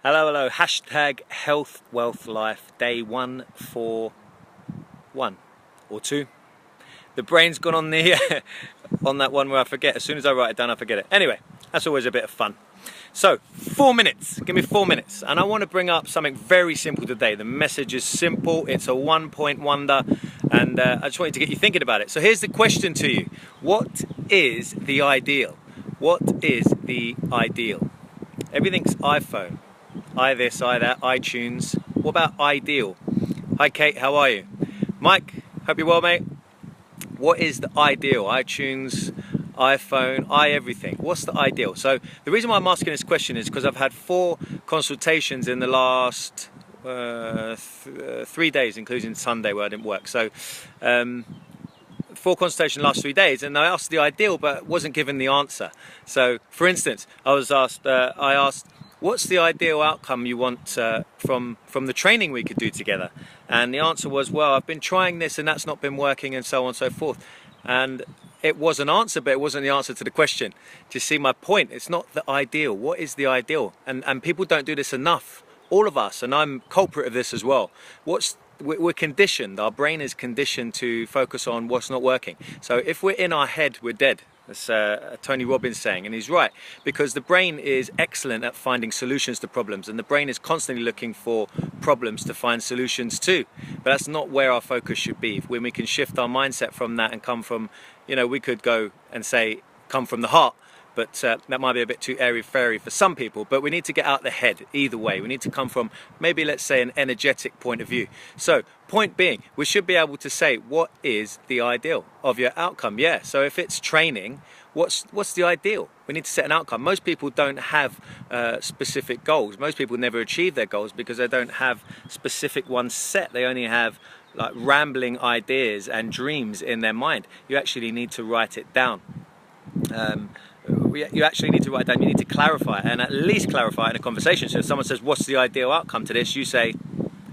Hello, hello. Hashtag health, wealth, life. Day 141 or 2. The brain's gone on the on that one where I forget. As soon as I write it down, I forget it. Anyway, that's always a bit of fun. So, 4 minutes. Give me 4 minutes. And I want to bring up something very simple today. The message is simple. It's a one-point wonder. And I just want you to get you thinking about it. So here's the question to you. What is the ideal? What is the ideal? Everything's iPhone. I this, I that, iTunes. What about iDeal? Hi Kate, how are you? Mike, hope you're well, mate. What is the ideal? iTunes, iPhone, everything. What's the ideal? So the reason why I'm asking this question is because I've had 4 consultations in the last 3 days, including Sunday where I didn't work. So 4 consultations last 3 days, and I asked the ideal but wasn't given the answer. So for instance, I asked, what's the ideal outcome you want from the training we could do together? And the answer was, well, I've been trying this and that's not been working, and so on and so forth. And it was an answer, but it wasn't the answer to the question. Do you see my point? It's not the ideal. What is the ideal? And people don't do this enough. All of us, and I'm culprit of this as well. We're conditioned. Our brain is conditioned to focus on what's not working. So if we're in our head, we're dead. That's Tony Robbins saying, and he's right, because the brain is excellent at finding solutions to problems, and the brain is constantly looking for problems to find solutions to. But that's not where our focus should be. When we can shift our mindset from that and come from, we could go and say, come from the heart, but that might be a bit too airy-fairy for some people. But we need to get out the head either way. We need to come from, maybe let's say, an energetic point of view. So point being, we should be able to say, what is the ideal of your outcome? Yeah, so if it's training, what's the ideal? We need to set an outcome. Most people don't have specific goals. Most people never achieve their goals because they don't have specific ones set. They only have like rambling ideas and dreams in their mind. You actually need to write it down. You actually need to write down, you need to clarify it, and at least clarify it in a conversation. So if someone says, what's the ideal outcome to this? You say,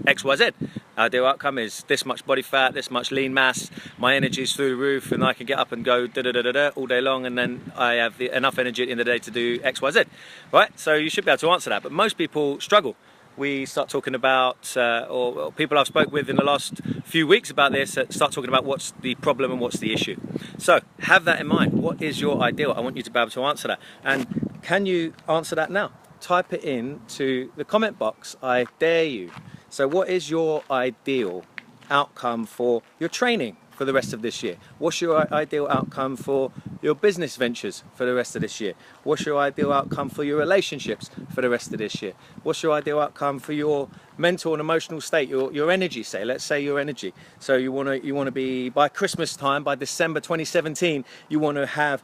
X, Y, Z. Ideal outcome is this much body fat, this much lean mass, my energy is through the roof, and I can get up and go da-da-da-da-da all day long, and then I have enough energy at the end of the day to do X, Y, Z. Right? So you should be able to answer that, but most people struggle. We start talking about, or people I've spoke with in the last few weeks about this, start talking about what's the problem and what's the issue. So have that in mind. What is your ideal? I want you to be able to answer that. And can you answer that now? Type it into the comment box. I dare you. So what is your ideal outcome for your training for the rest of this year? What's your ideal outcome for your business ventures for the rest of this year? What's your ideal outcome for your relationships for the rest of this year? What's your ideal outcome for your mental and emotional state, your energy, say? Let's say your energy. So you want to be, by Christmas time, by December 2017, you want to have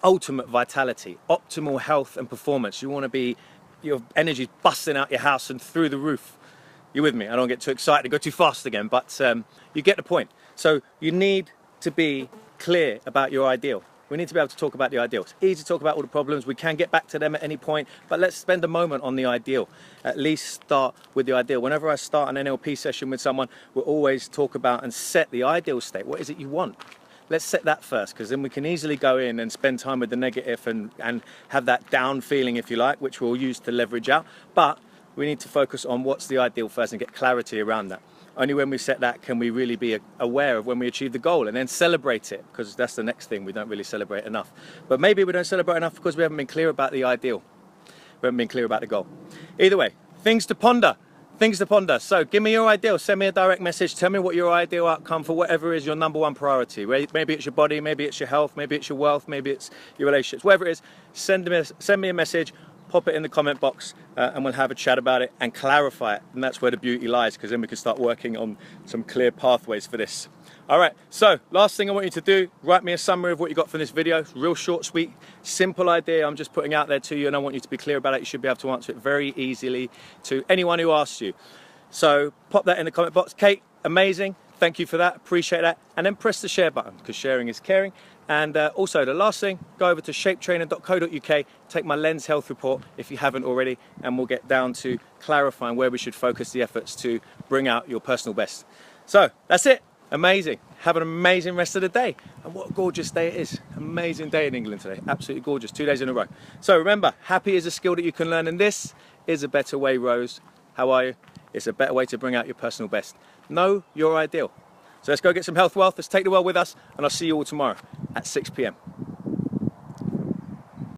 ultimate vitality, optimal health and performance. You want to be, your energy busting out your house and through the roof. You're with me? I don't get too excited, go too fast again, but you get the point. So you need to be clear about your ideal. We need to be able to talk about the ideal. It's easy to talk about all the problems. We can get back to them at any point, but let's spend a moment on the ideal. At least start with the ideal. Whenever I start an NLP session with someone, we'll always talk about and set the ideal state. What is it you want? Let's set that first, because then we can easily go in and spend time with the negative and have that down feeling, if you like, which we'll use to leverage out. But we need to focus on what's the ideal first and get clarity around that. Only when we set that can we really be aware of when we achieve the goal, and then celebrate it, because that's the next thing we don't really celebrate enough. But maybe we don't celebrate enough because we haven't been clear about the ideal. We haven't been clear about the goal. Either way, things to ponder. Things to ponder. So give me your ideal. Send me a direct message. Tell me what your ideal outcome for whatever is your #1 priority. Maybe it's your body, maybe it's your health, maybe it's your wealth, maybe it's your relationships. Whatever it is, send me a message. Pop it in the comment box and we'll have a chat about it and clarify it. And that's where the beauty lies, because then we can start working on some clear pathways for this. All right, so last thing I want you to do, write me a summary of what you got from this video. It's real short, sweet, simple idea I'm just putting out there to you, and I want you to be clear about it. You should be able to answer it very easily to anyone who asks you. So pop that in the comment box. Kate, amazing. Thank you for that, appreciate that. And then press the share button, because sharing is caring. And also the last thing, go over to shapetrainer.co.uk, take my lens health report if you haven't already, and we'll get down to clarifying where we should focus the efforts to bring out your personal best. So that's it. Amazing. Have an amazing rest of the day. And what a gorgeous day it is. Amazing day in England today. Absolutely gorgeous. 2 days in a row. So remember, happy is a skill that you can learn, and this is a better way, Rose. How are you? It's a better way to bring out your personal best. Know your ideal. So let's go get some health wealth. Let's take the world with us, and I'll see you all tomorrow at 6 p.m.